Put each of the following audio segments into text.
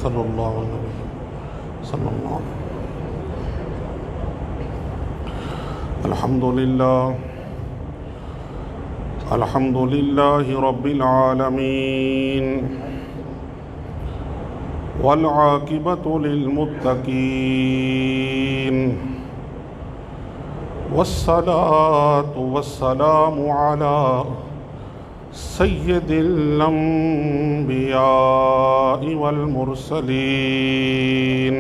सल्लल्लाहु अलैहि वसल्लम। अल्हम्दुलिल्लाहि रब्बिल आलमीन वल आक़िबतु लिल मुत्तक़ीन वस्सलातु वस्सलामु अला सय्यिदिल अंबियाइ वल मुरसलीन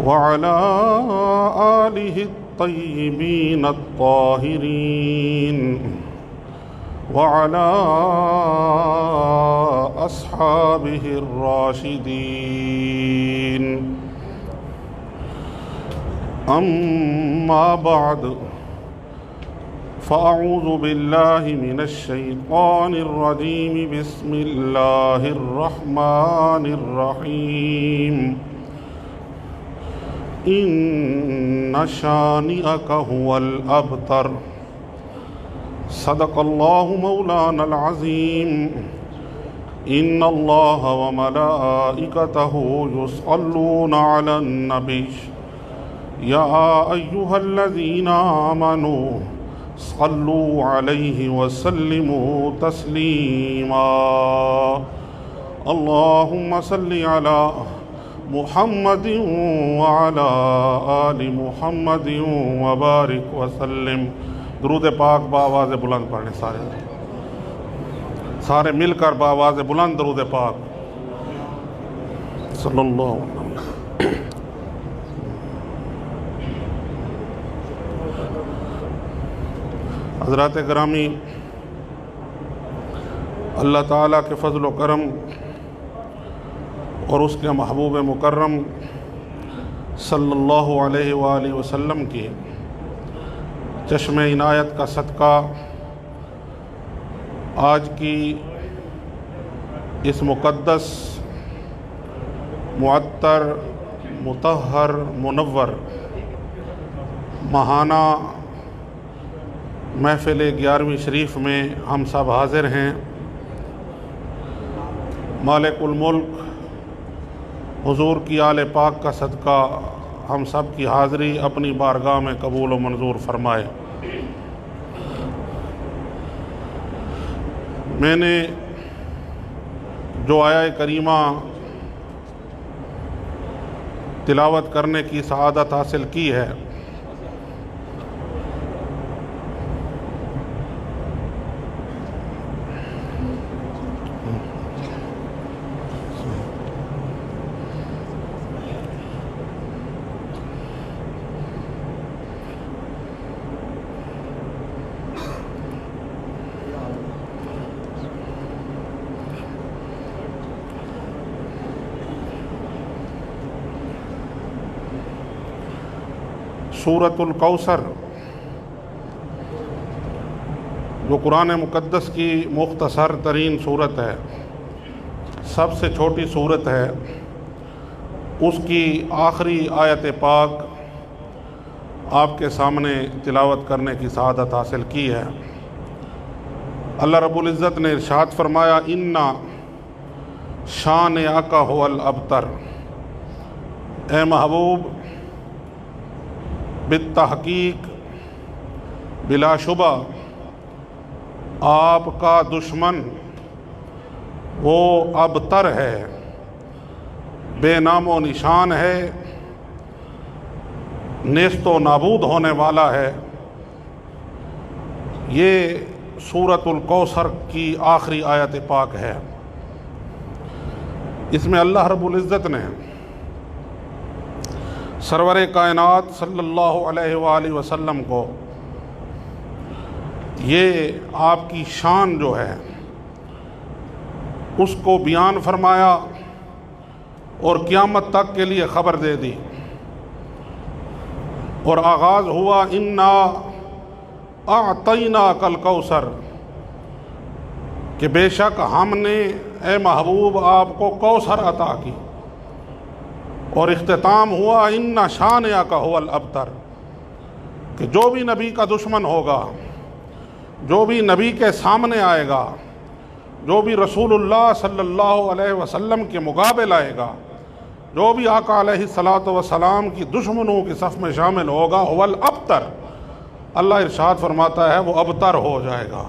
व अला आलिहि तय्यिबीन अत्ताहिरीन व अला अस्हाबिहि राशिदीन। अम्मा बाद फ़अऊज़ु बिल्लाहि मिनश शैतानिर रजीम। बिस्मिल्लाहिर रहमानिर रहीम। इन्ना शानिअक हुवल अबतर। सदक़ल्लाहु मौलानल अज़ीम। इन्नल्लाह व मलाइकतहु युसल्लूना अलन नबी या अय्युहल्लज़ीना आमनू सल्लू अलैहि वसल्लिमू तस्लीमा। अल्लाहुम्मा सल्लि अला मुहम्मदिन व अला आलि मुहम्मदिन व बारिक वसल्लिम। दुरूद पाक बावाज़ बुलंद पढ़ने सारे मिलकर बावाज़ बुलंद दुरूद पाक सल्लल्लाहु अलैहि वसल्लम। हज़रात गिरामी, अल्लाह ताला के फ़ज़्ल व करम और उसके महबूब मुकर्रम सल्लल्लाहु अलैहि वालैहि वसल्लम की चश्मे इनायत का सदका आज की इस मुक़द्दस मुअत्तर मुतहहर मुनव्वर महाना महफ़िल 11वीं शरीफ में हम सब हाज़िर हैं। मालिकुल मुल्क हुज़ूर की आले पाक का सदका हम सब की हाज़िरी अपनी बारगाह में कबूल व मंजूर फरमाए। मैंने जो आया करीमा तिलावत करने की सआदत हासिल की है, सूरतुल कौसर जो कुरान मुक़द्दस की मुख्तसर तरीन सूरत है, सबसे छोटी सूरत है, उसकी आखिरी आयत पाक आपके सामने तिलावत करने की सआदत हासिल की है। अल्लाह रब्बुल इज़्ज़त ने इरशाद फरमाया, इन्ना शानिअक हुवल अबतर। ए महबूब, बित्तहक़ीक़ बिलाशुबा आपका दुश्मन वो अबतर है, बेनामो निशान है, नेस्तो नाबूद होने वाला है। ये सूरतुल कौसर की आखिरी आयत पाक है। इसमें अल्लाह रब्बुल इज़्ज़त ने सरवरे कायनात सल्लल्लाहु अलैहि वसल्लम को ये आपकी शान जो है उसको बयान फरमाया और क़यामत तक के लिए ख़बर दे दी। और आगाज़ हुआ, इन्ना अअतैना कल कौसर, कि बेशक हमने ए महबूब आपको कौसर अता की। और इख्तिताम हुआ, इन्ना शानिअक हुवल अबतर, कि जो भी नबी का दुश्मन होगा, जो भी नबी के सामने आएगा, जो भी रसूलुल्लाह सल्लल्लाहु अलैहि वसल्लम के मुकाबले आएगा, जो भी आका अलैहिस्सलातु वस्सलाम की दुश्मनों की सफ़ में शामिल होगा, वल अबतर, अल्लाह इरशाद फरमाता है वो अबतर हो जाएगा,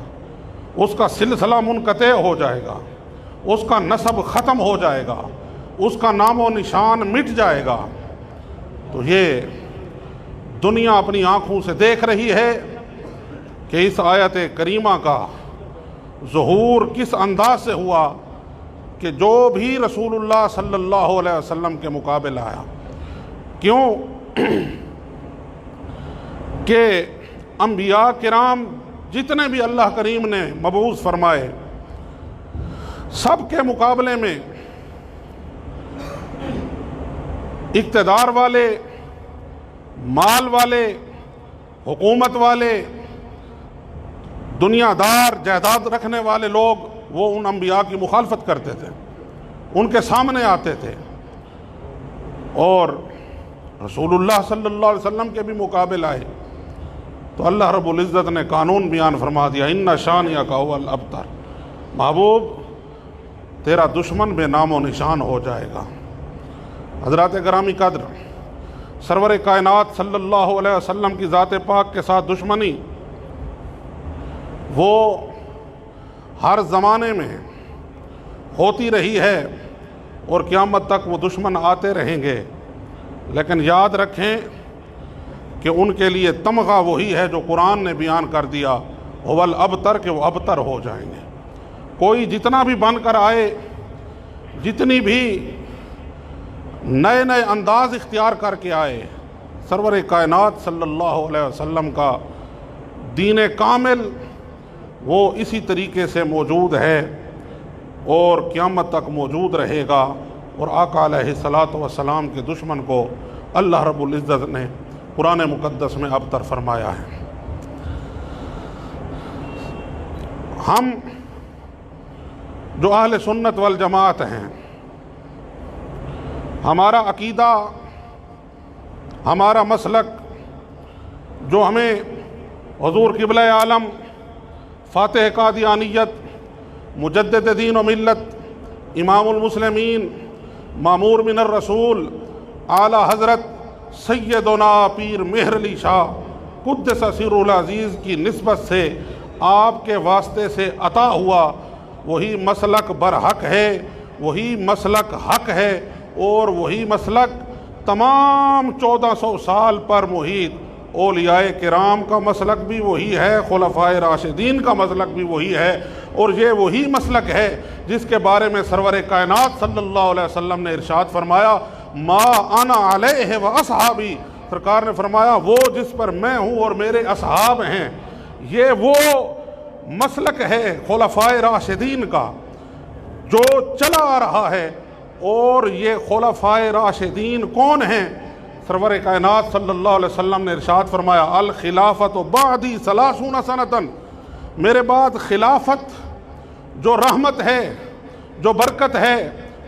उसका सिलसिला मुनक़ते हो जाएगा, उसका नसब ख़त्म हो जाएगा, उसका नामो निशान मिट जाएगा। तो ये दुनिया अपनी आँखों से देख रही है कि इस आयत करीमा का ज़ुहूर किस अंदाज से हुआ कि जो भी रसूलुल्लाह सल्लल्लाहु अलैहि वसल्लम के मुकाबले आया। क्यों कि अंबिया किराम जितने भी अल्लाह करीम ने मबूस फरमाए, सब के मुकाबले में इक़्तिदार वाले, माल वाले, हुकूमत वाले, दुनियादार, जायदाद रखने वाले लोग वो उन अंबिया की मुखालफत करते थे, उनके सामने आते थे। और रसूलुल्लाह सल्लल्लाहु अलैहि वसल्लम के भी मुकाबले आए तो अल्लाह रब्बुल इज़्ज़त ने कानून बयान फरमा दिया, इन्ना शानियका हुवल अबतर, महबूब तेरा दुश्मन बेनामो निशान हो जाएगा। हज़रात गिरामी कद्र, सरवर कायनात सल्लल्लाहु अलैहि वसल्लम की ज़ात पाक के साथ दुश्मनी वो हर ज़माने में होती रही है और क़यामत तक वो दुश्मन आते रहेंगे। लेकिन याद रखें कि उनके लिए तमगा वही है जो कुरान ने बयान कर दिया, वल अबतर, के वो अबतर हो जाएंगे। कोई जितना भी बनकर आए, जितनी भी नए नए अंदाज़ इख्तियार करके आए, सरवर कायनात सल्लल्लाहु अलैहि वसल्लम का दीन कामिल वो इसी तरीके से मौजूद है और क़यामत तक मौजूद रहेगा। और आका अलैहिस्सलातु वस्सलाम के दुश्मन को अल्लाह रब्बुल इज़्ज़त ने कुरान मुक़द्दस में अबतर फरमाया है। हम जो अहले सुन्नत वल जमात हैं, हमारा अकीदा, हमारा मसलक जो हमें हुज़ूर क़िबला आलम फ़ातिह क़ादियानियत, मुजद्दिद दीन व मिल्लत, इमामुल मुस्लिमीन, मामूर मिनर रसूल, आला हज़रत सैयदना पीर मेहर अली शाह क़ुद्दस सिर्रुल अज़ीज़ की निस्बत से आपके वास्ते से अता हुआ वही मसलक बरहक है, वही मसलक हक है और वही मसलक तमाम 1400 साल पर मुहीत औलियाए किराम का मसलक भी वही है, खुलफाए राशिदीन का मसलक भी वही है। और ये वही मसलक है जिसके बारे में सरवर कायनात सल्लल्लाहु अलैहि वसल्लम ने इरशाद फरमाया, मा अना अलैहि व असहाबी, सरकार ने फरमाया वो जिस पर मैं हूँ और मेरे असहाब हैं, ये वो मसलक है खुलफाए राशिदीन का जो चला आ रहा है। और ये खुलफाए राशिदीन कौन हैं? सरवर कायनात सल्लल्लाहु अलैहि वसल्लम ने इरशाद फरमाया, अल खिलाफत बादी सलासूना सनतन, मेरे बाद खिलाफत जो रहमत है, जो बरकत है,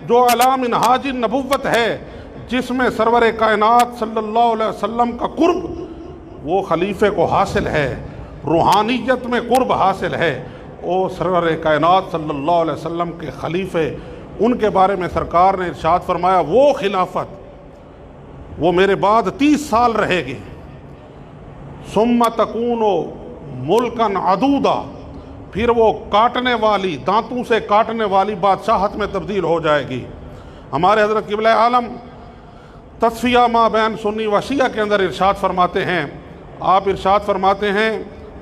जो अला मिनहाज नबुव्वत है, जिसमें सरवर कायनात सल्लल्लाहु अलैहि वसल्लम का कुर्ब वो खलीफे को हासिल है, रूहानियत में कुर्ब हासिल है। और सरवर कायनात सल्लल्लाहु अलैहि वसल्लम के खलीफे, उनके बारे में सरकार ने इरशाद फरमाया वो खिलाफत वो मेरे बाद 30 साल रहेगी। सुम्मा तकूनो मुल्कन अदूदा, फिर वो काटने वाली, दांतों से काटने वाली बादशाहत में तब्दील हो जाएगी। हमारे हज़रत क़िबला आलम तस्फिया मा बैन सुन्नी व शिया के अंदर इरशाद फरमाते हैं, आप इरशाद फरमाते हैं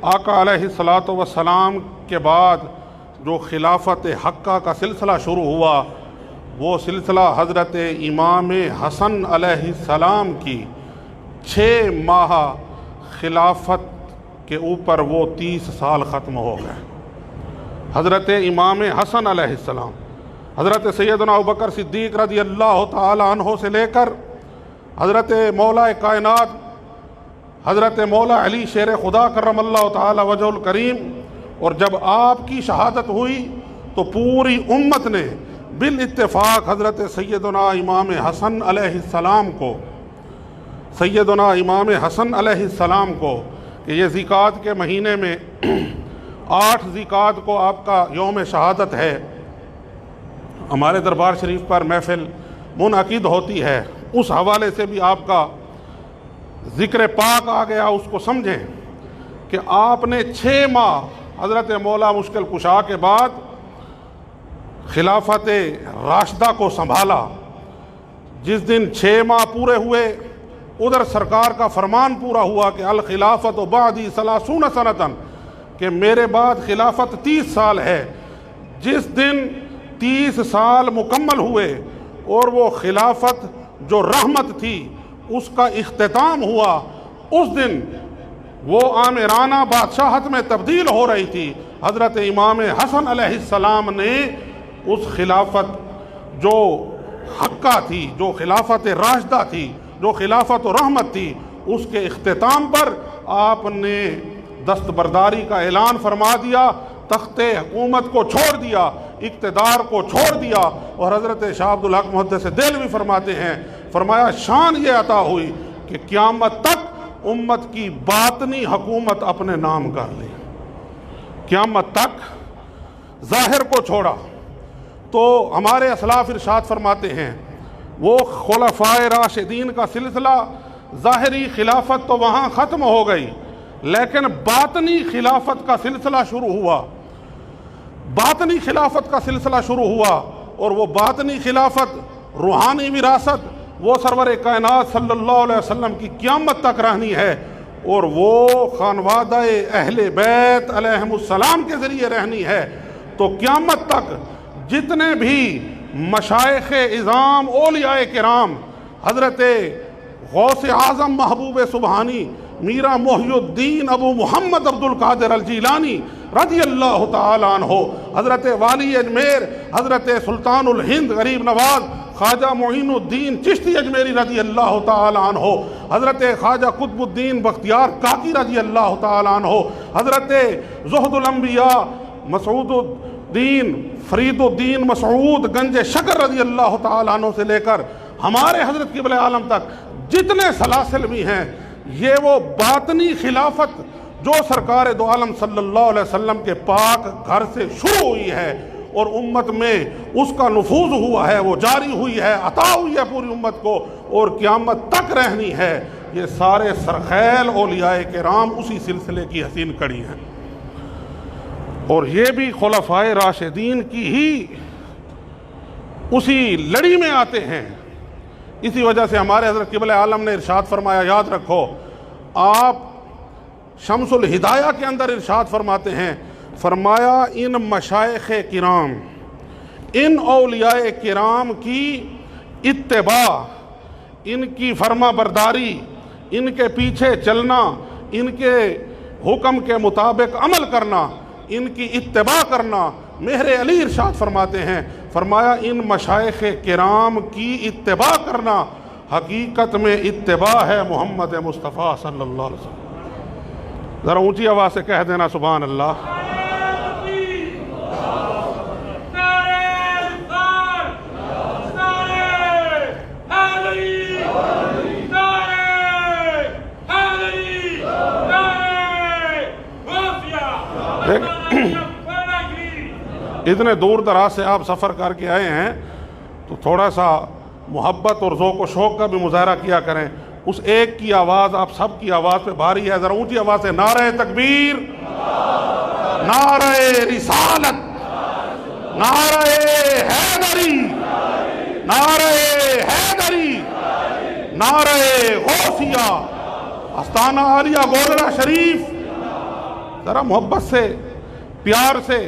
आका अलैहिस्सलातु वस्सलाम के बाद जो खिलाफत हक्का का सिलसिला शुरू हुआ वो सिलसिला हज़रत इमाम हसन अलैहिस्सलाम की 6 माह खिलाफत के ऊपर वो 30 साल ख़त्म हो गए। हज़रत इमाम हसन अलैहिस्सलाम हज़रत सैयदना अबू बकर सिद्दीक़ रज़ी अल्लाह तआला अन्हो से लेकर हज़रत मौला कायनात हज़रत मौला अली शेर खुदा करमल्लाहु तआला वजहुल करीम, और जब आपकी शहादत हुई तो पूरी उम्मत ने बिल इत्तेफाक हज़रत सैयदना इमाम हसन अलैहिस्सलाम को, सैयदना इमाम हसन अलैहिस्सलाम को कि ये ज़िकात के महीने में 8 ज़िकात को आपका यौम शहादत है। हमारे दरबार शरीफ पर महफिल मुनअक़िद होती है, उस हवाले से भी आपका ज़िक्र पाक आ गया। उसको समझें कि आपने 6 माह हज़रत मौला मुश्किल कुशा के बाद खिलाफत राशिदा को संभाला। जिस दिन 6 माह पूरे हुए, उधर सरकार का फरमान पूरा हुआ कि अल खिलाफत बादी सलासून सनतन, कि मेरे बाद खिलाफत 30 साल है। जिस दिन 30 साल मुकम्मल हुए और वो खिलाफत जो रहमत थी उसका इख्तिताम हुआ, उस दिन वो आमिराना बादशाहत में तब्दील हो रही थी। हज़रत इमाम हसन अलैहिस्सलाम ने उस खिलाफत जो हक्का थी, जो खिलाफत राशिदा थी, जो खिलाफत रहमत थी, उसके इख्तिताम पर आपने दस्तबरदारी का ऐलान फरमा दिया, तख्ते हुकूमत को छोड़ दिया, इक़्तिदार को छोड़ दिया। और हज़रत शाह अब्दुल हक मुहद्दिस देलवी फरमाते हैं, फरमाया शान ये अता हुई कि क़यामत तक उम्मत की बातनी हुकूमत अपने नाम कर ली। क़यामत तक ज़ाहिर को छोड़ा। तो हमारे असलाफ इरशाद फरमाते हैं, वो खुलफाए राशिदीन का सिलसिला, ज़ाहिरी खिलाफत तो वहाँ ख़त्म हो गई, लेकिन बातनी खिलाफत का सिलसिला शुरू हुआ। बातनी खिलाफत का सिलसिला शुरू हुआ और वो बातनी खिलाफत, रूहानी विरासत, वो सरवर कायनात सल्लल्लाहु अलैहि वसल्लम की क़यामत तक रहनी है। और वो खानवादा-ए अहले बैत अलैहिमुस्सलाम के ज़रिए रहनी है। तो क़यामत तक जितने भी मशाइख़ इज़ाम औलियाए किराम, हज़रत गौस आज़म महबूब सुबहानी मीरा मोहिउद्दीन अबू मोहम्मद अब्दुल कादिर अल जीलानी रज़ी अल्लाह तआला अन्हो, हज़रत वाली अजमेर हज़रत सुल्तानुल हिंद गरीब नवाज ख्वाजा मोइनुद्दीन चिश्ती अजमेरी रज़ी अल्लाह तआला अन्हो, हज़रत ख्वाजा कुतुबुद्दीन बख्तियार काकी रज़ी अल्लाह तआला अन्हो, हज़रत ज़ुहदुल अंबिया मसूदुद्दीन फरीदुद्दीन मसूद गंज शकर रज़ी अल्लाह तआला अन्हो से लेकर हमारे हज़रत क़िबले आलम तक जितने सलासिल भी हैं, ये वो बातनी खिलाफत जो सरकार दो आलम सल्लल्लाहु अलैहि वसल्लम के पाक घर से शुरू हुई है और उम्मत में उसका नफूज हुआ है, वो जारी हुई है, अता हुई है पूरी उम्मत को और क़यामत तक रहनी है। ये सारे सरखैल औलियाए किराम उसी सिलसिले की हसीन कड़ी हैं और ये भी खुलफाए राशिदीन की ही उसी लड़ी में आते हैं। इसी वजह से हमारे हज़रत क़िबले आलम ने इरशाद फरमाया, याद रखो, आप शम्सुल हिदाया के अंदर इरशाद फरमाते हैं, फरमाया इन मशाइख़ किराम, इन औलियाए किराम की इत्तिबा, इनकी फरमा बरदारी, इनके पीछे चलना, इनके हुक्म के मुताबिक अमल करना, इनकी इत्तिबा करना। मेहरे अली इरशाद फरमाते हैं, फरमाया इन मशाइख़ किराम की इत्तिबा करना हकीकत में इत्तिबा है मोहम्मद मुस्तफ़ा सल्लल्लाहु अलैहि वसल्लम। ज़रा ऊंची आवाज़ से कह देना सुभान अल्लाह। इतने दूर दराज से आप सफ़र करके आए हैं तो थोड़ा सा मोहब्बत और ज़ौक़ व शौक़ का भी मुज़ाहरा किया करें। उस एक की आवाज़ आप सब की आवाज़ पे भारी है। ज़रा ऊंची आवाज़ से नारे तकबीर, नारे रिसालत, नारे हैदरी, नारे हैदरी, नारे गौसिया, आस्ताना आलिया गोदरा शरीफ। ज़रा मोहब्बत से, प्यार से,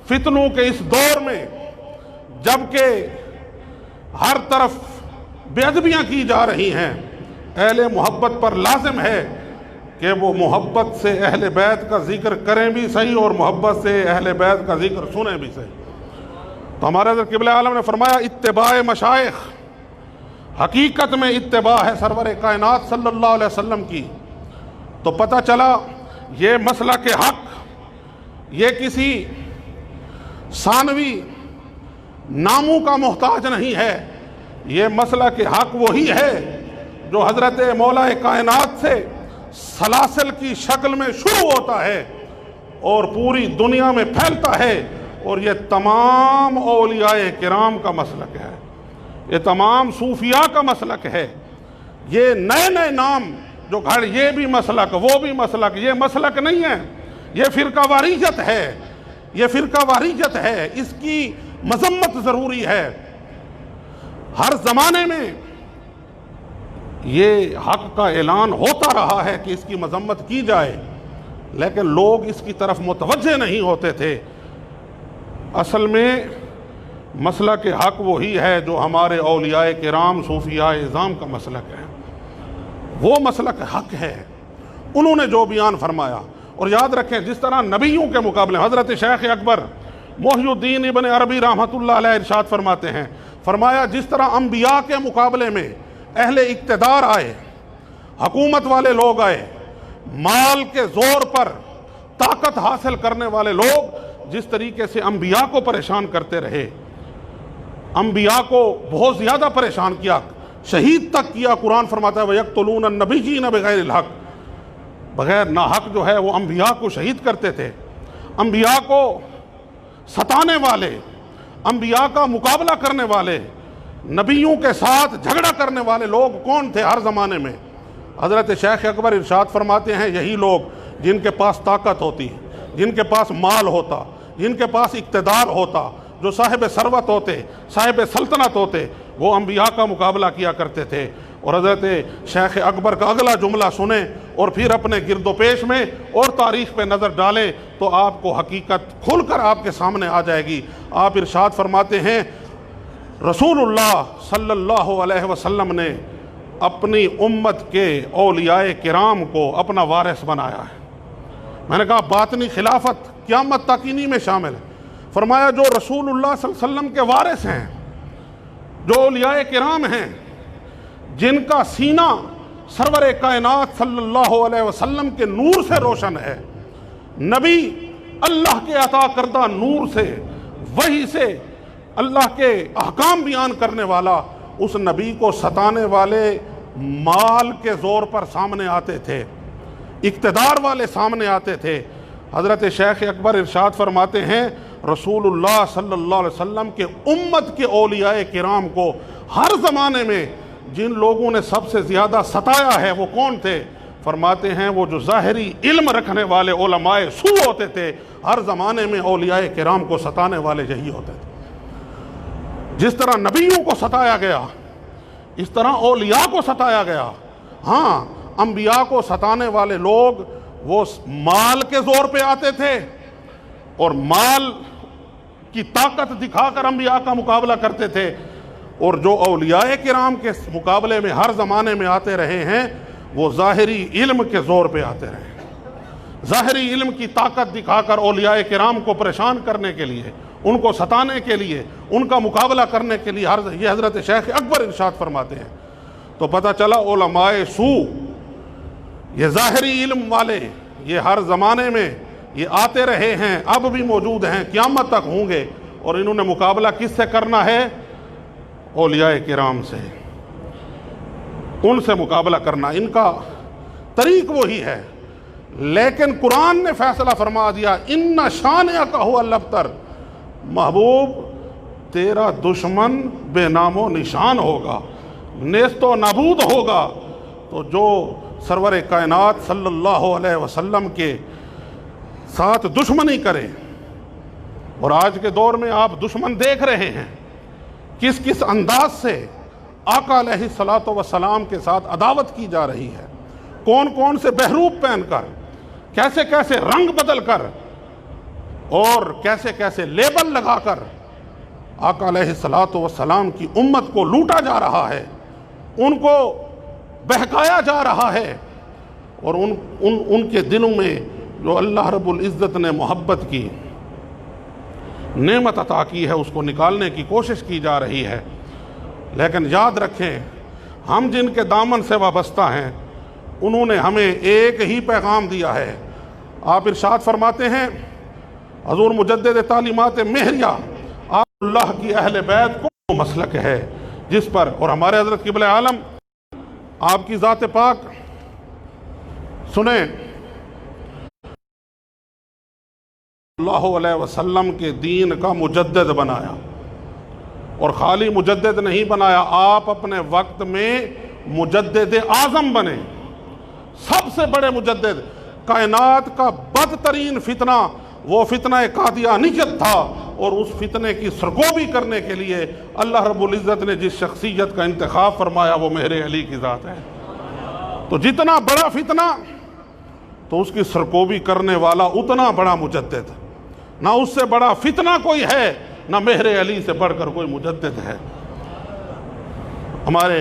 फितनों के इस दौर में जबकि हर तरफ बेअदबियाँ की जा रही हैं, अहले मोहब्बत पर लाजिम है कि वो मोहब्बत से अहले बैत का जिक्र करें भी सही और मोहब्बत से अहले बैत का जिक्र सुने भी सही। तो हमारे हज़रत क़िबले आलम ने फरमाया, इत्तिबाए मशाइख़, हकीकत में इत्तिबा है सरवर कायनात सल्लल्लाहु अलैहि वसल्लम की। तो पता चला ये मसला के हक़, ये किसी सानवी नामों का मोहताज नहीं है। ये मसला के हक़ वही है जो हज़रत मौला कायनात से सलासिल की शक्ल में शुरू होता है और पूरी दुनिया में फैलता है। और ये तमाम औलियाए किराम का मसलक है, ये तमाम सूफिया का मसलक है। ये नए नए नाम जो घर, ये भी मसलक वो भी मसलक, ये मसलक नहीं है, ये फ़िरका वारियत है, ये फ़िरका वारियत है। इसकी मजम्मत ज़रूरी है। हर ज़माने में ये हक़ का ऐलान होता रहा है कि इसकी मजम्मत की जाए, लेकिन लोग इसकी तरफ मुतवज्जे नहीं होते थे। असल में मसलक के हक़ वही है जो हमारे औलियाए किराम सूफियाए इज़ाम का मसलक है, वो मसलक हक़ है। उन्होंने जो बयान फरमाया, और याद रखें जिस तरह नबियों के मुकाबले हज़रत शेख अकबर मोहिउद्दीन इब्न अरबी रहमतुल्लाह अलैह इरशाद फरमाते हैं, फरमाया जिस तरह अम्बिया के मुकाबले में अहले इक़्तिदार आए, हकूमत वाले लोग आए, माल के ज़ोर पर ताकत हासिल करने वाले लोग जिस तरीके से अम्बिया को परेशान करते रहे, अम्बिया को बहुत ज़्यादा परेशान किया, शहीद तक किया। कुरान फरमाता है वयक़्तुलून अन्नबिय्यीन बिग़ैरिल हक़, बग़ैर ना हक़ जो है वो अम्बिया को शहीद करते थे। अम्बिया को सताने वाले, अम्बिया का मुकाबला करने वाले, नबियों के साथ झगड़ा करने वाले लोग कौन थे हर ज़माने में? हज़रत शेख अकबर इरशाद फरमाते हैं यही लोग जिनके पास ताकत होती, जिनके पास माल होता, जिनके पास इक़्तिदार होता, जो साहिब सरवत होते, साहिब सल्तनत होते, वो अम्बिया का मुकाबला किया करते थे। और हज़रत शेख अकबर का अगला जुमला सुने और फिर अपने गिरदोपेश में और तारीख़ पे नज़र डालें तो आपको हकीकत खुलकर आपके सामने आ जाएगी। आप इरशाद फरमाते हैं रसूलुल्लाह सल्लल्लाहु अलैहि वसल्लम ने अपनी उम्मत के औलियाए किराम को अपना वारिस बनाया है। मैंने कहा बातनी खिलाफत क़यामत तक इन्हीं में शामिल है। फरमाया जो रसूलुल्लाह सल्लल्लाहु अलैहि वसल्लम के वारिस हैं, जो औलियाए किराम हैं, जिनका सीना सरवर कायनात सल्लल्लाहु अलैहि वसल्लम के नूर से रोशन है, नबी अल्लाह के अता करदा नूर से, वही से अल्लाह के अहकाम बयान करने वाला, उस नबी को सताने वाले माल के ज़ोर पर सामने आते थे, इक़्तिदार वाले सामने आते थे। हज़रत शेख अकबर इरशाद फरमाते हैं रसूलुल्लाह सल्लल्लाहु अलैहि वसल्लम के उम्मत के औलियाए किराम को हर ज़माने में जिन लोगों ने सबसे ज़्यादा सताया है वो कौन थे? फरमाते हैं वो जो ज़ाहिरी इल्म रखने वाले उलमाए सू होते थे। हर ज़माने में औलियाए किराम को सताने वाले यही होते थे। जिस तरह नबियों को सताया गया, इस तरह औलिया को सताया गया। हाँ, अम्बिया को सताने वाले लोग वो माल के ज़ोर पे आते थे और माल की ताकत दिखाकर अम्बिया का मुकाबला करते थे, और जो औलियाए किराम के मुकाबले में हर ज़माने में आते रहे हैं वो ज़ाहिरी इल्म के ज़ोर पे आते रहे। ज़ाहिरी इल्म की ताकत दिखाकर औलियाए किराम को परेशान करने के लिए, उनको सताने के लिए, उनका मुकाबला करने के लिए ये हज़रत शेख अकबर इरशाद फरमाते हैं। तो पता चला उलमाए सू, ये ज़ाहिरी इल्म वाले, ये हर ज़माने में ये आते रहे हैं, अब भी मौजूद हैं, क़यामत तक होंगे। और इन्होंने मुकाबला किससे करना है? औलियाए किराम से, उनसे मुकाबला करना, इनका तरीक़ वही है। लेकिन कुरान ने फैसला फरमा दिया इन्ना शानिअका हुवल अब्तर, महबूब तेरा दुश्मन बेनामो निशान होगा, नेस्तो नाबूद होगा। तो जो सरवर कायनात सल्लल्लाहु अलैहि वसल्लम के साथ दुश्मनी करे, और आज के दौर में आप दुश्मन देख रहे हैं किस किस अंदाज से आका अलैहिस्सलातु वस्सलाम के साथ अदावत की जा रही है, कौन कौन से बहरूप पहनकर, कैसे कैसे रंग बदल कर और कैसे कैसे लेबल लगाकर आका अलैहिस्सलातु वस्सलाम की उम्मत को लूटा जा रहा है, उनको बहकाया जा रहा है। और उनके दिलों में जो अल्लाह रब्बुल इज़्ज़त ने मोहब्बत की नेमत अता की है उसको निकालने की कोशिश की जा रही है। लेकिन याद रखें, हम जिनके दामन से वाबस्ता हैं उन्होंने हमें एक ही पैगाम दिया है। आप इरशाद फरमाते हैं हज़ूर मुजद्दिद तालीमात महरिया, आप अल्लाह की अहले बैत को मसलक है जिस पर, और हमारे हज़रत क़िबला आलम आपकी ज़ात पाक सुने सल्लल्लाहु अलैहि वसल्लम के दीन का मुजद्दिद बनाया। और खाली मुजद्दिद नहीं बनाया, आप अपने वक्त में मुजद्दिद आज़म बने, सबसे बड़े मुजद्दिद। कायनात का बदतरीन फितना वो फितना कादियानियत था, और उस फितने की सरगोबी करने के लिए अल्लाह रब्बुल इज़्ज़त ने जिस शख्सियत का इंतखाब फरमाया वो मेरे अली की ज़ात है। तो जितना बड़ा फितना तो उसकी सरगोबी करने वाला उतना बड़ा मुजद्दिद। ना उससे बड़ा फितना कोई है, ना मेरे अली से बढ़कर कोई मुजद्दिद है। हमारे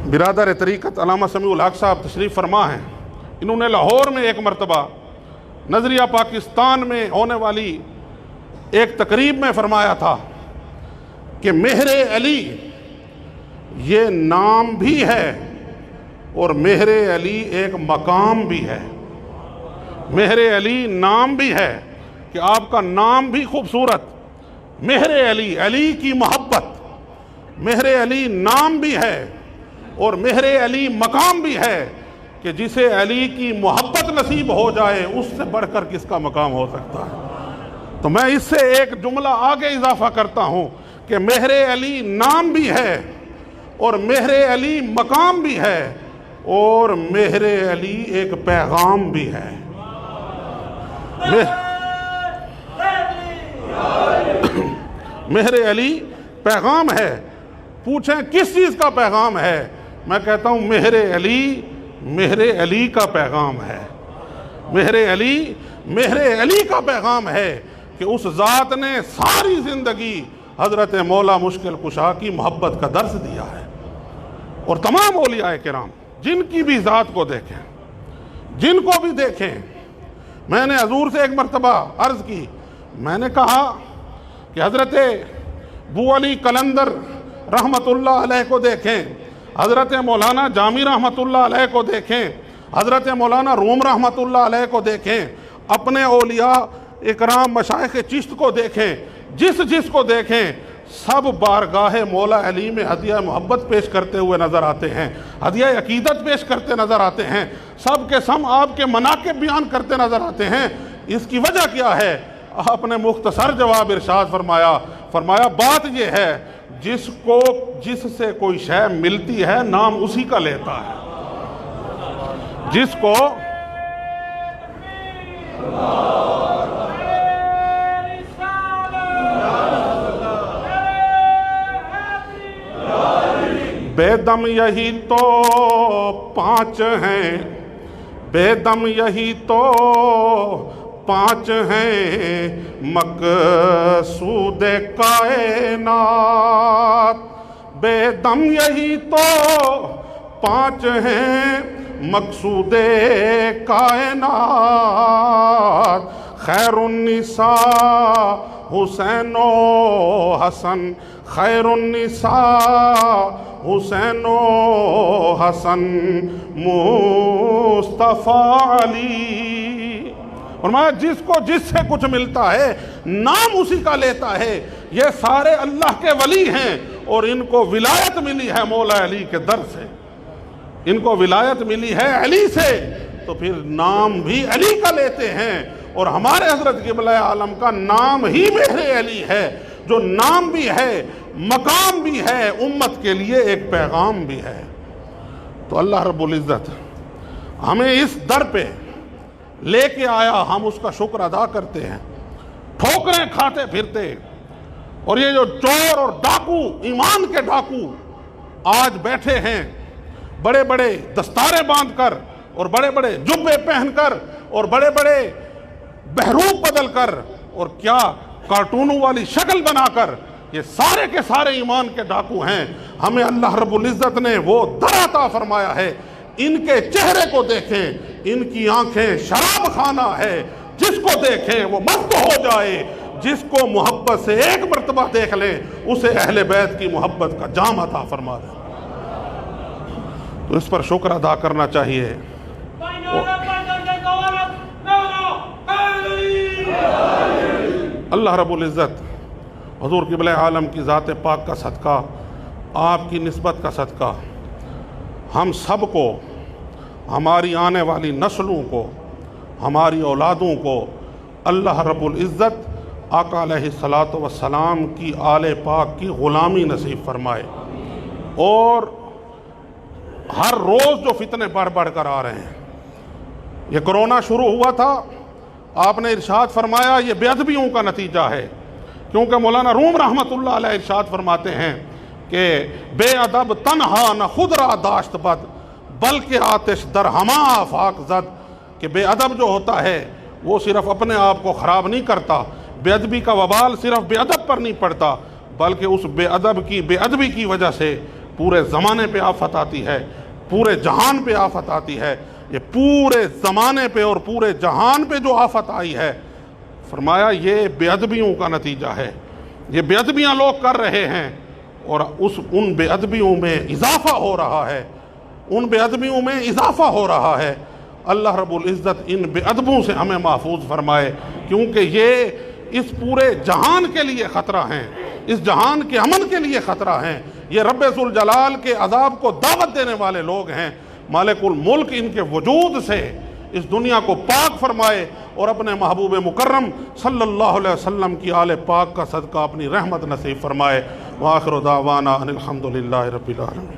बिरादर तरीक़त अल्लामा समीउल हक़ साहब तशरीफ़ फरमा हैं। इन्होंने लाहौर में एक मरतबा नज़रिया पाकिस्तान में होने वाली एक तकरीब में फरमाया था कि मेहरे अली ये नाम भी है और मेहरे अली एक मकाम भी है। मेहरे अली नाम भी है कि आपका नाम भी खूबसूरत, मेहरे अली, अली की मोहब्बत। मेहरे अली नाम भी है और मेहरे अली मकाम भी है कि जिसे अली की मोहब्बत नसीब हो जाए उससे बढ़कर किसका मकाम हो सकता है। तो मैं इससे एक जुमला आगे इजाफा करता हूं कि मेहरे अली नाम भी है और मेहरे अली मकाम भी है और मेहरे अली एक पैगाम भी है। मेहरे अली पैगाम है। पूछें किस चीज़ का पैगाम है? मैं कहता हूं मेहरे अली का पैगाम है। मेहरे अली का पैगाम है कि उस ज़ात ने सारी ज़िंदगी हज़रत मौला मुश्किल कुशा की मोहब्बत का दर्स दिया है। और तमाम औलियाए किराम जिनकी भी ज़ात को देखें, जिनको भी देखें, मैंने हजूर से एक मरतबा अर्ज़ की, मैंने कहा कि हज़रत बू अली कलंदर रहमतुल्लाह अलैह को देखें, हज़रत मौलाना जामी रहमतुल्लाह अलैह को देखें, हज़रत मौलाना रूम रहमतुल्लाह अलैह को देखें, अपने औलिया इकराम मशाइख़ चिश्त को देखें, जिस को देखें सब बारगाह मौला अली में हदिया मोहब्बत पेश करते हुए नज़र आते हैं, हदिया अकीदत पेश करते नज़र आते हैं, सब के सब आपके मनाक़िब बयान करते नज़र आते हैं। इसकी वजह क्या है? आपने मुख्तसर जवाब इरशाद फरमाया बात यह है जिससे कोई शय मिलती है नाम उसी का लेता है। जिसको बेदम यही तो पांच हैं, बेदम यही तो पांच हैं मकसूद कायनात। बेदम यही तो पांच हैं मकसूद कायनात। खैरुन्निसा हुसैनो हसन, खैरुन्निसा हुसैनो हसन मुस्तफ़ा अली। और मैं जिससे कुछ मिलता है नाम उसी का लेता है। ये सारे अल्लाह के वली हैं और इनको विलायत मिली है मौला अली के दर से, इनको विलायत मिली है अली से, तो फिर नाम भी अली का लेते हैं। और हमारे हजरत क़िबला आलम का नाम ही मेहरे अली है, जो नाम भी है, मकाम भी है, उम्मत के लिए एक पैगाम भी है। तो अल्लाह रब्बुल इज़्ज़त हमें इस दर पे लेके आया, हम उसका शुक्र अदा करते हैं। ठोकरें खाते फिरते और ये जो चोर और डाकू, ईमान के डाकू आज बैठे हैं बड़े बड़े दस्तारे बांधकर और बड़े बड़े जुब्बे पहनकर और बड़े बड़े बहरूप बदल कर और क्या कार्टूनों वाली शक्ल बनाकर, ये सारे के सारे ईमान के डाकू हैं। हमें अल्लाह रब्बुल इज़्ज़त ने वो दर अता फरमाया है। इनके चेहरे को देखें, इनकी आंखें शराब खाना है, जिसको देखें वो मस्त हो जाए। जिसको मोहब्बत से एक मरतबा देख लें उसे अहले बैत की मोहब्बत का जाम अता फरमा दें। तो इस पर शुक्र अदा करना चाहिए। अल्लाह रब्बुल इज़्ज़त हुज़ूर क़िबला आलम की ज़ात पाक का सदका, आपकी निस्बत का सदका, हम सब को, हमारी आने वाली नस्लों को, हमारी औलादों को अल्लाह रब्बुल इज़्ज़त आका अलैहिस्सलातु वस्सलाम की आले पाक की ग़ुलामी नसीब फरमाए। और हर रोज़ जो फितने बढ़ बढ़ कर आ रहे हैं, ये कोरोना शुरू हुआ था, आपने इरशाद फरमाया ये बेअदबियों का नतीजा है, क्योंकि मौलाना रूम रहमतुल्लाह अलैह इरशाद फरमाते हैं कि बेअदब तन्हा न खुद रा दाश्त बद बल्कि आतिश दर हमा आफाक जद, कि बेअदब जो होता है वो सिर्फ अपने आप को ख़राब नहीं करता, बेअदबी का वबाल सिर्फ बेअदब पर नहीं पड़ता, बल्कि उस बेअदबी की वजह से पूरे ज़माने पे आफत आती है, पूरे जहान पे आफत आती है। ये पूरे ज़माने पे और पूरे जहान पे जो आफत आई है, फरमाया ये बेअदबियों का नतीजा है। ये बेअदबियाँ लोग कर रहे हैं और उन बेअदबियों में इजाफ़ा हो रहा है, उन बेअदबियों में इजाफ़ा हो रहा है। अल्लाह रब्बुल इज़्ज़त इन बेअदबों से हमें महफूज फरमाए, क्योंकि ये इस पूरे जहान के लिए ख़तरा हैं, इस जहान के अमन के लिए ख़तरा हैं। ये रब्बे ज़ुल जलाल के अज़ाब को दावत देने वाले लोग हैं। मालिकुल मुल्क इनके वजूद से इस दुनिया को पाक फरमाए और अपने महबूब मुकर्रम सल्लल्लाहु अलैहि वसल्लम की आले पाक का सदका अपनी रहमत नसीब फरमाए। व आखिरु दावाना अनिल हम्दुलिल्लाहि रब्बिल आलमीन।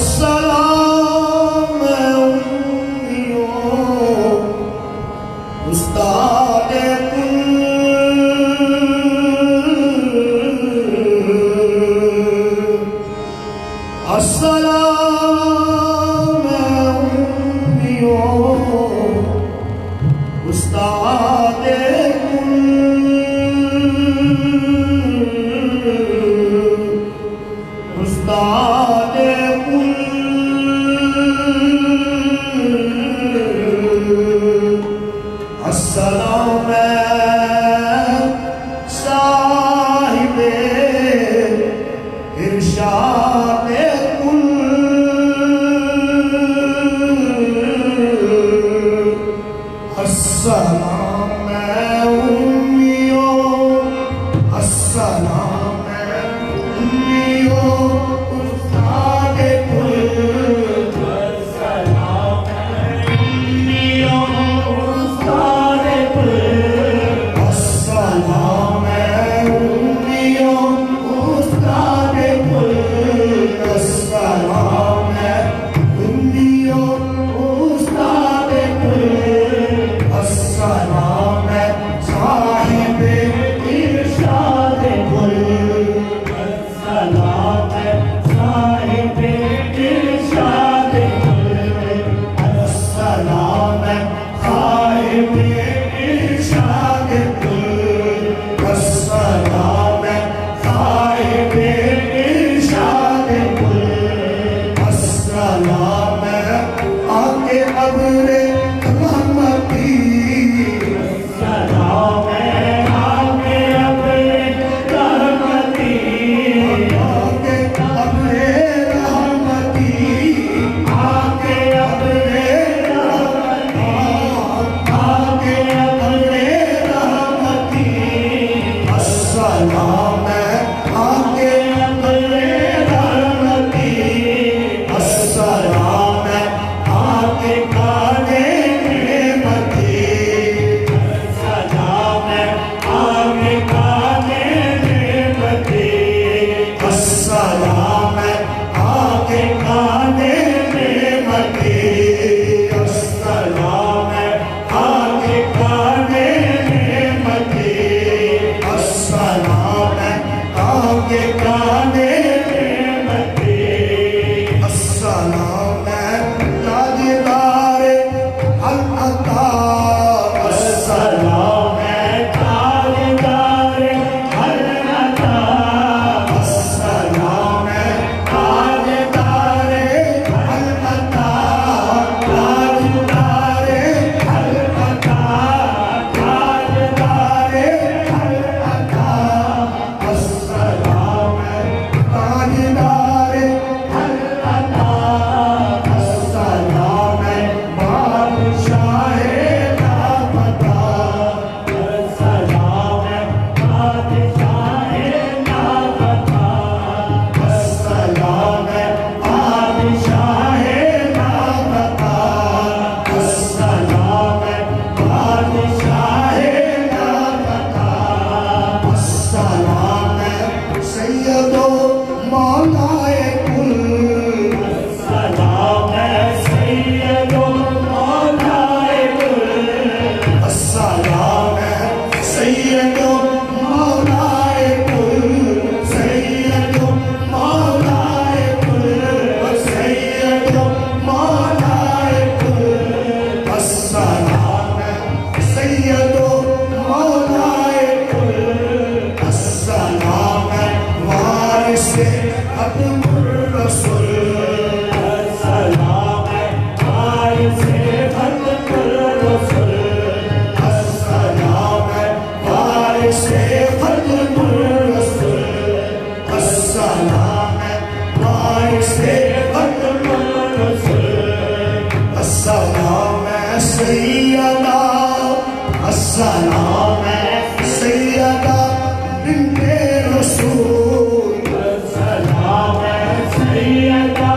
अस्सलाम उस्ताद अस्सलाम उस्ताद उस्ताद अस्सलाम साहिबे इरशाद अस्सलाम उम्मियो अस्सलाम उम्मियो उस्ताद कुल अस्सलाम उम्मियो उस्ताद कुल अस्सलाम उम्मियो उस्ताद कुल अस्सलाम उम्मियो उस्ताद कुल अस्सलाम साहिबे इरशाद कुल अस्सलाम साहिबे इरशाद कुल अस्सलाम साहिबे इरशाद कुल अस्सलाम साहिबे इरशाद कुल अस्सलाम आके अबरे रहमती अस्सलाम आके अबरे रहमती आके अबरे रहमती आके अबरे रहमती आके अबरे रहमती अस्सलाम आके अबरे रहमती अस्सलाम आके काने नेमती अस्सलाम आके काने नेमती अस्सलाम आके काने नेमती अस्सलाम आके काने नेमती अस्सलाम आके काने नेमती अस्सलाम ताजदार अल अता अस्सलाम ताजदार अल अता अस्सलाम ताजदार अल अता ताजदार अल अता ताजदार अल अता अस्सलाम ताजदार अल अता अस्सलाम बादशाह लापता अस्सलाम बादशाह लापता अस्सलाम बादशाह लापता अस्सलाम बादशाह लापता अस्सलाम सैयदो मौलाए कुल अस्सलाम सैयदो मौलाए कुल अस्सलाम सैयदो मौलाए कुल सैयदो मौलाए कुल सैयदो मौलाए कुल अस्सलाम सैयदो मौलाए कुल अस्सलाम वारिसे खत्मुर रसूल अस्सलाम वारिसे खत्मुर रसूल अस्सलाम वारिसे खत्मुर रसूल अस्सलाम वारिसे खत्मुर रसूल अस्सलाम सैयदा अस्सलाम सैयदा बिन्ते रसूल अस्सलाम सैयदा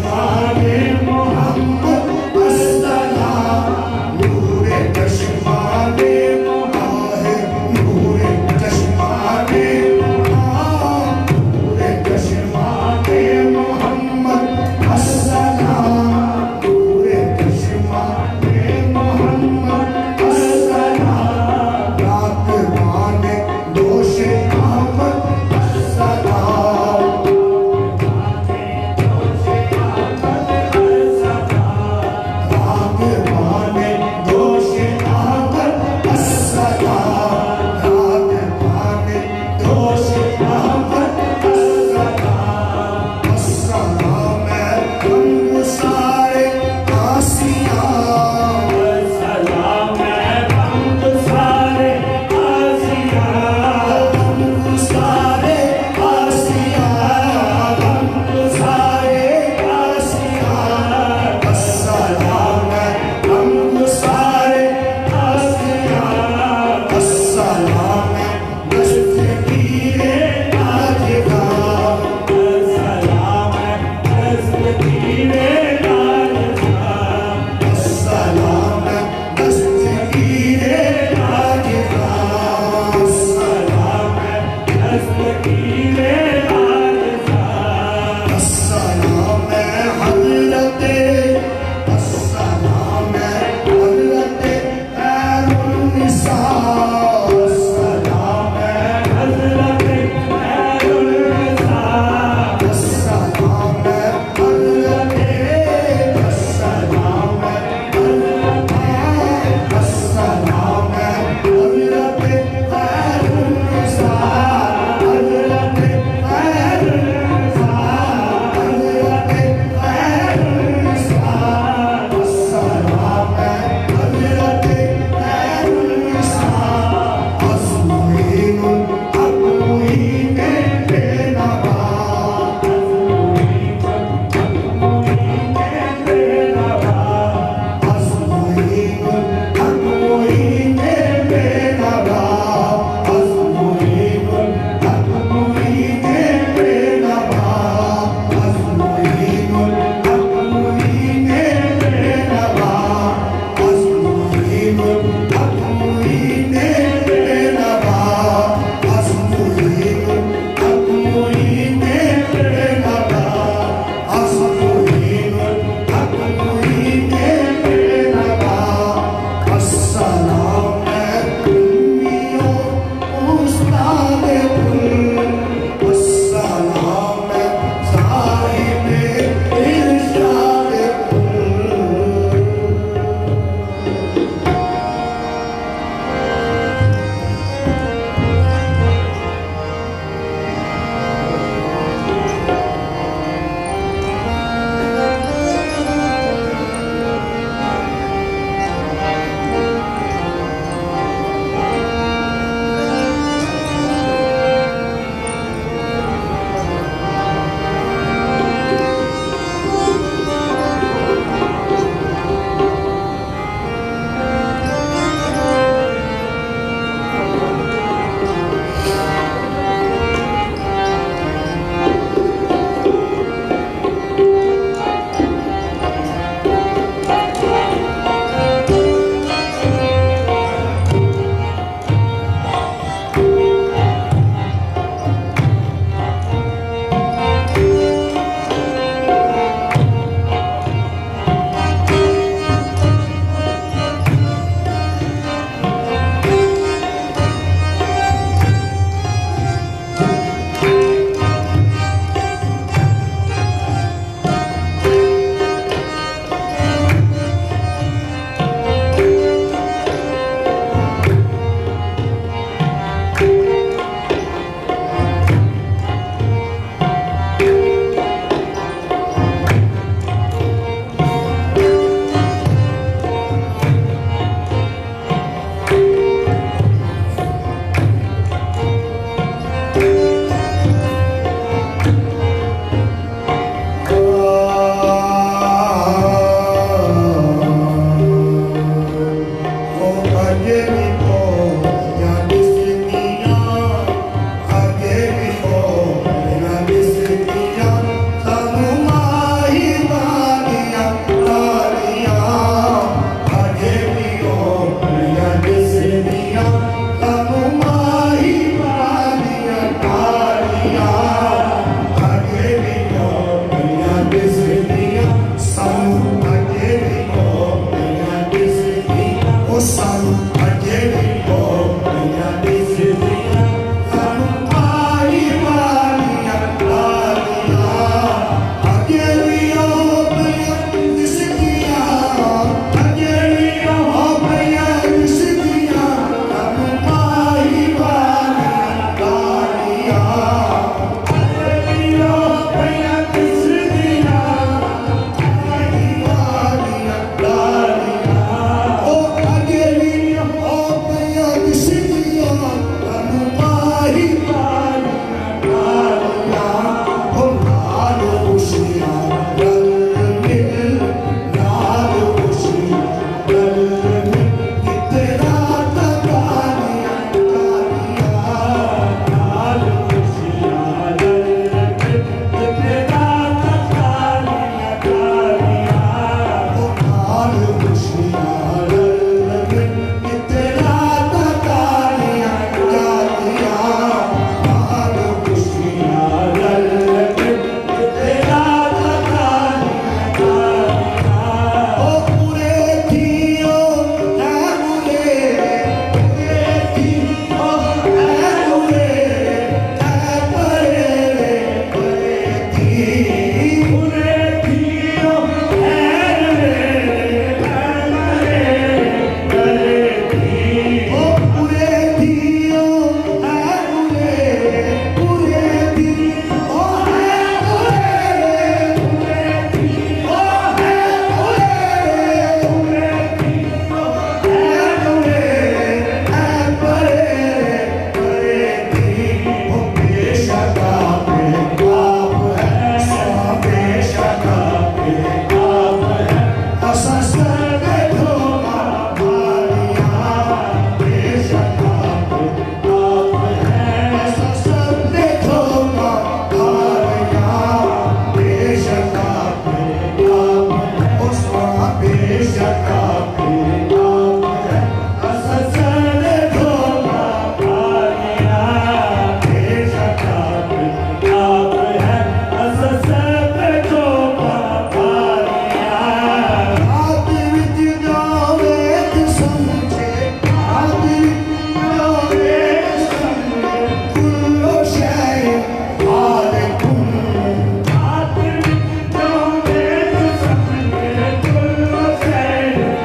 चश्माने मोहम्मद अस्सलाम नूरे चश्माने मोहम्मद नूरे चश्माने नूरे चश्माने मोहम्मद अस्सलाम नूरे चश्माने मोहम्मद अस्सलाम रातवाने दोषे अहमद अस्सलाम बेशक आपके आप है असल धोखा पाया बेशक आपके आप है असल धोखा पाया आप विच जावे समझे आप जावे समझे कुल्लो शय हाल कुम आप विच जावे समझे कुल्लो शय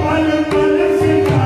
पल पल सितारे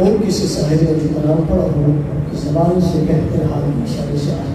और किसी साहिब ने जो कलाम पढ़ा हो ज़बान से कहते हाल इशारे से आगे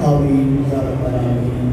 आमीन या रब्बल आलमीन।